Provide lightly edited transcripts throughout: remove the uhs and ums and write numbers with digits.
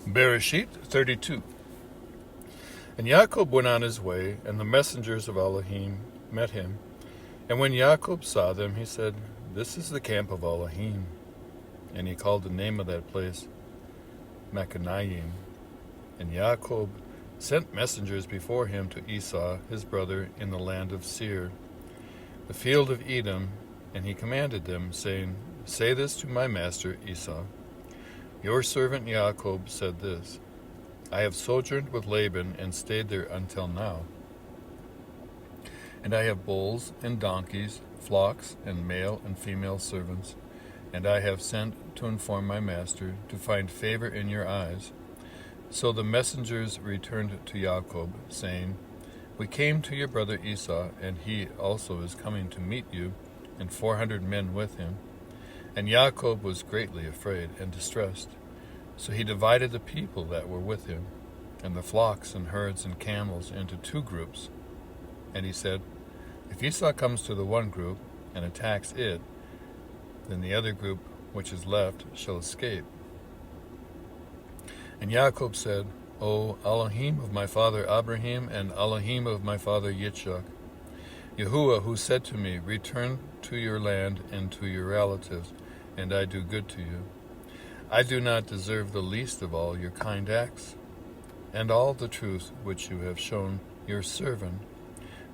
Bereshit 32. And Jacob went on his way, and the messengers of Elohim met him. And when Jacob saw them, he said, This is the camp of Elohim. And he called the name of that place Machanaim. And Jacob sent messengers before him to Esau, his brother, in the land of Seir, the field of Edom, and he commanded them, saying, Say this to my master Esau. Your servant Jacob said this, I have sojourned with Laban and stayed there until now. And I have bulls and donkeys, flocks and male and female servants, and I have sent to inform my master to find favor in your eyes. So the messengers returned to Jacob, saying, We came to your brother Esau, and he also is coming to meet you, and 400 men with him. And Jacob was greatly afraid and distressed. So he divided the people that were with him, and the flocks and herds and camels into 2 groups. And he said, If Esau comes to the one group and attacks it, then the other group which is left shall escape. And Jacob said, O Elohim of my father Abraham and Elohim of my father Yitzchak, Yahuah, who said to me, Return to your land and to your relatives, and I do good to you. I do not deserve the least of all your kind acts, and all the truth which you have shown your servant.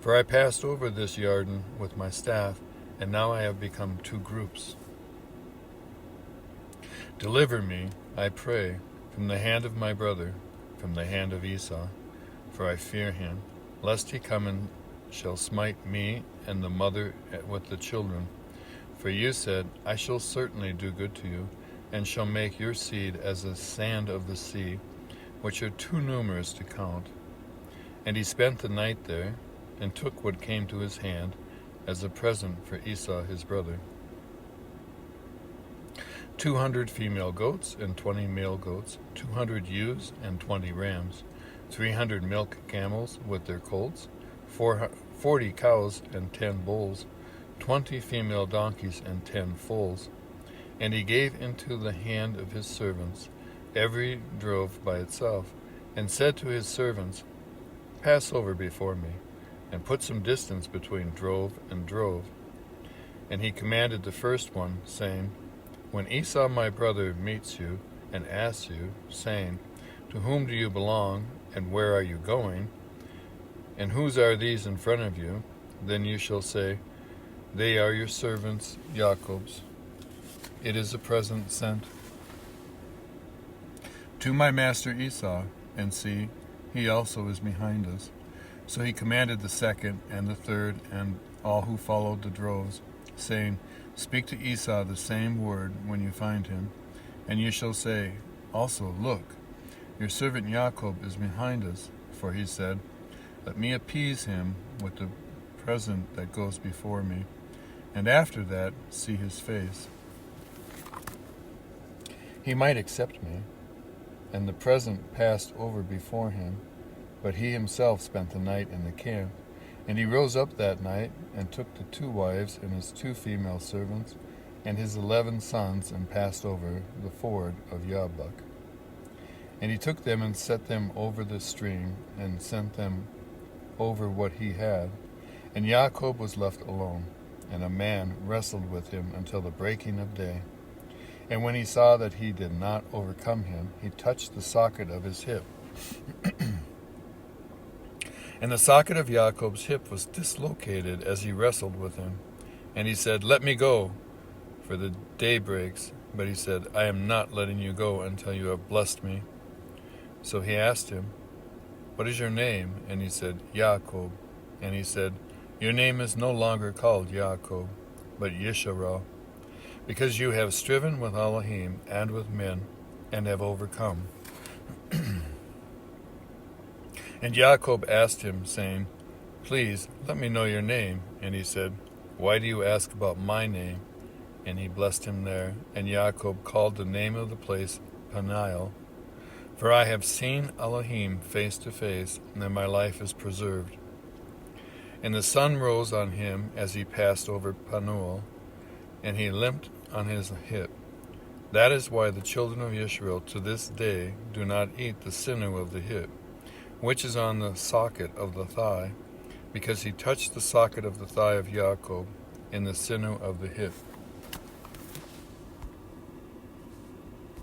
For I passed over this Jordan with my staff, and now I have become 2 groups. Deliver me, I pray, from the hand of my brother, from the hand of Esau, for I fear him, lest he come and shall smite me and the mother with the children. For you said, I shall certainly do good to you, and shall make your seed as the sand of the sea, which are too numerous to count. And he spent the night there, and took what came to his hand, as a present for Esau his brother. 200 female goats and 20 male goats, 200 ewes and 20 rams, 300 milk camels with their colts, 40 cows and 10 bulls, 20 female donkeys and 10 foals. And he gave into the hand of his servants every drove by itself, and said to his servants, Pass over before me, and put some distance between drove and drove. And he commanded the first one, saying, When Esau my brother meets you, and asks you, saying, To whom do you belong, and where are you going? And whose are these in front of you? Then you shall say, They are your servants, Jacob's. It is a present sent to my master Esau, and see, he also is behind us. So he commanded the second and the third and all who followed the droves, saying, Speak to Esau the same word when you find him, and you shall say, Also, look, your servant Jacob is behind us, for he said, Let me appease him with the present that goes before me, and after that see his face. He might accept me. And the present passed over before him, but he himself spent the night in the camp. And he rose up that night, and took the 2 wives and his 2 female servants, and his 11 sons, and passed over the ford of Jabbok. And he took them and set them over the stream, and sent them over what he had. And Jacob was left alone, and a man wrestled with him until the breaking of day. And when he saw that he did not overcome him, he touched the socket of his hip. And the socket of Jacob's hip was dislocated as he wrestled with him. And he said, Let me go, for the day breaks. But he said, I am not letting you go until you have blessed me. So he asked him, What is your name? And he said, Jacob. And he said, Your name is no longer called Jacob, but Yisharah, because you have striven with Elohim and with men, and have overcome. And Jacob asked him, saying, Please, let me know your name. And he said, Why do you ask about my name? And he blessed him there. And Jacob called the name of the place Peniel. For I have seen Elohim face to face, and my life is preserved. And the sun rose on him as he passed over Penuel, and he limped on his hip. That is why the children of Israel to this day do not eat the sinew of the hip, which is on the socket of the thigh, because he touched the socket of the thigh of Yaakov in the sinew of the hip.